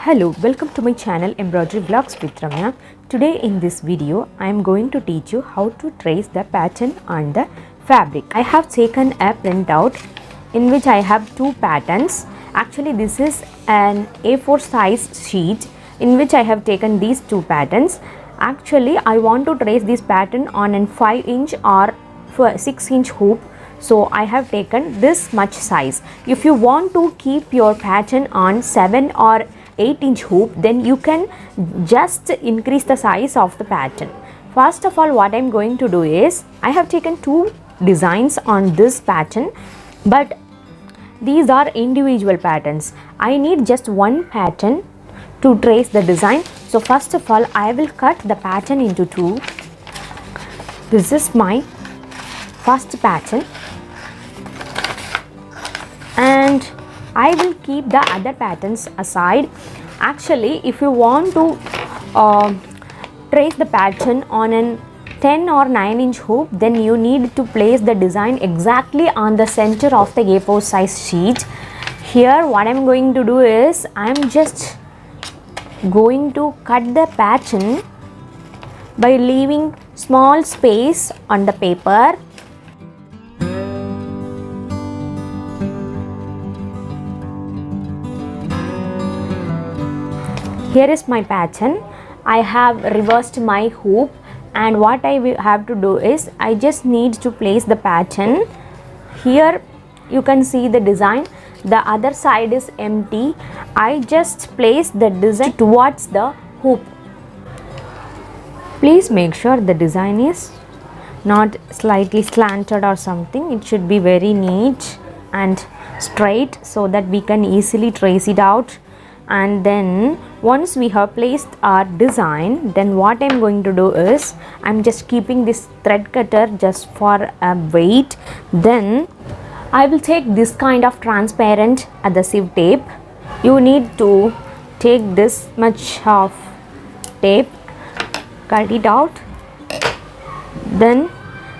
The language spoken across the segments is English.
Hello, welcome to my channel Embroidery Vlogs with Ramya. Today in this video, I am going to teach you how to trace the pattern on the fabric. I have taken a printout in which I have two patterns. Actually, this is an A4 size sheet in which I have taken these two patterns. Actually, I want to trace this pattern on a 5-inch or 6-inch hoop. So I have taken this much size. If you want to keep your pattern on 7 or 8-inch hoop, then you can just increase the size of the pattern. First of all, what I am going to do is, I have taken two designs on this pattern, but these are individual patterns. I need just one pattern to trace the design. So first of all, I will cut the pattern into two. This is my first pattern, and I will keep the other patterns aside. Actually, if you want to trace the pattern on a 10 or 9-inch hoop, then you need to place the design exactly on the center of the A4 size sheet. Here what I am going to do is, I am just going to cut the pattern by leaving small space on the paper. Here is my pattern. I have reversed my hoop, and what I will have to do is, I just need to place the pattern. Here you can see the design, the other side is empty. I just place the design towards the hoop. Please make sure the design is not slightly slanted or something. It should be very neat and straight so that we can easily trace it out. And then once we have placed our design, then what I am going to do is, I am just keeping this thread cutter just for a weight. Then I will take this kind of transparent adhesive tape. You need to take this much of tape, cut it out, then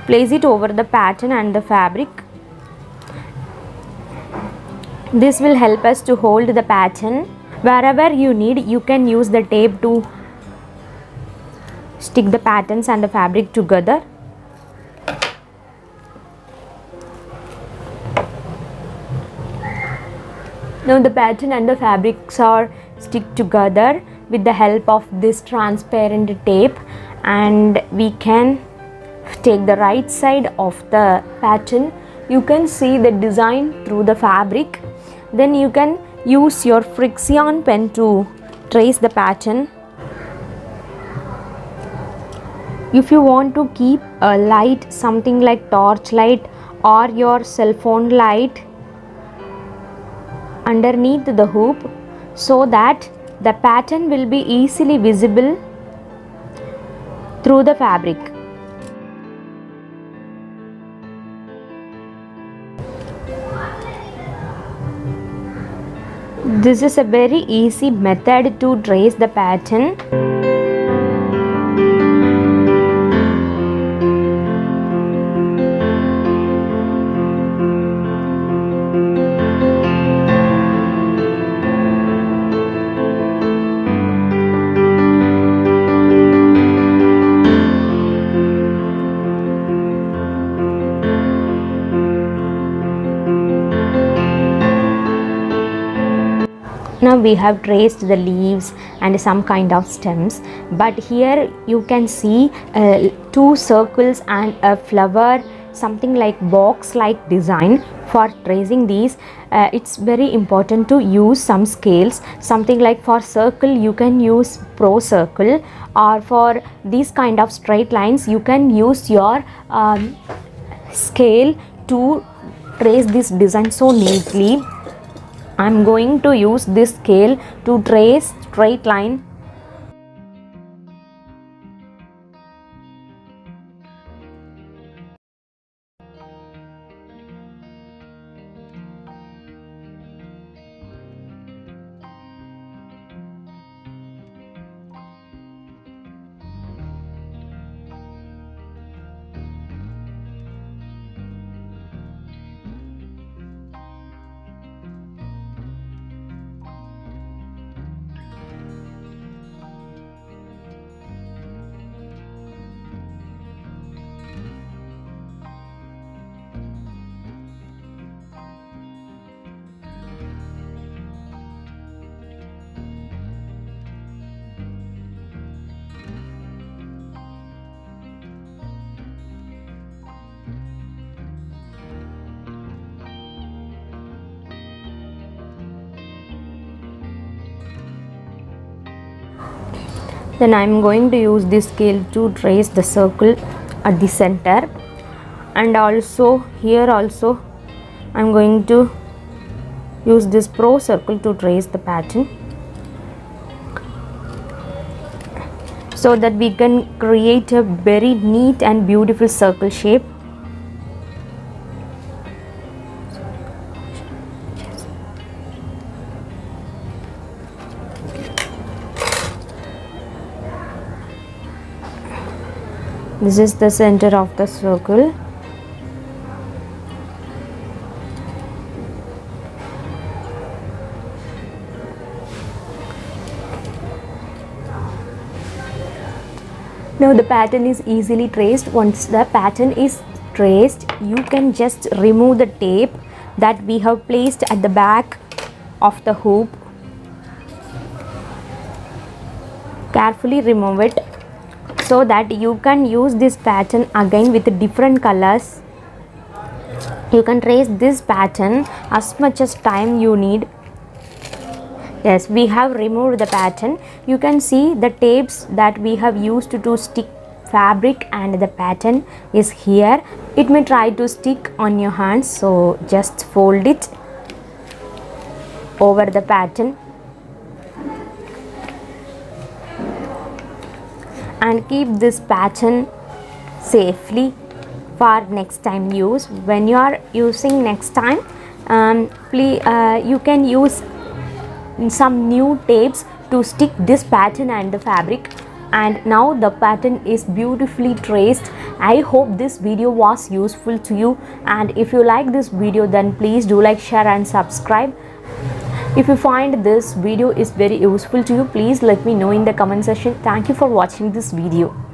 place it over the pattern and the fabric. This will help us to hold the pattern. Wherever you need, you can use the tape to stick the patterns and the fabric together. Now the pattern and the fabrics are stick together with the help of this transparent tape, and we can take the right side of the pattern. You can see the design through the fabric. Then you can use your friction pen to trace the pattern. If you want to keep a light, something like torch light or your cell phone light underneath the hoop, so that the pattern will be easily visible through the fabric. This is a very easy method to trace the pattern. Now we have traced the leaves and some kind of stems, but here you can see two circles and a flower, something like box like design. For tracing these, it's very important to use some scales. Something like for circle, you can use pro circle, or for these kind of straight lines, you can use your scale to trace this design so neatly. I am going to use this scale to trace straight line. Then I am going to use this scale to trace the circle at the center, and also here also I am going to use this pro circle to trace the pattern, so that we can create a very neat and beautiful circle shape. This is the center of the circle. Now the pattern is easily traced. Once the pattern is traced, you can just remove the tape that we have placed at the back of the hoop. Carefully remove it, so that you can use this pattern again with different colors. You can trace this pattern as much as time you need. Yes, we have removed the pattern. You can see the tapes that we have used to stick fabric, and the pattern is here. It may try to stick on your hands, so just fold it over the pattern and keep this pattern safely for next time use. When you are using next time, please you can use some new tapes to stick this pattern and the fabric. And now the pattern is beautifully traced. I hope this video was useful to you, and if you like this video, then please do like, share and subscribe. If you find this video is very useful to you, please let me know in the comment section. Thank you for watching this video.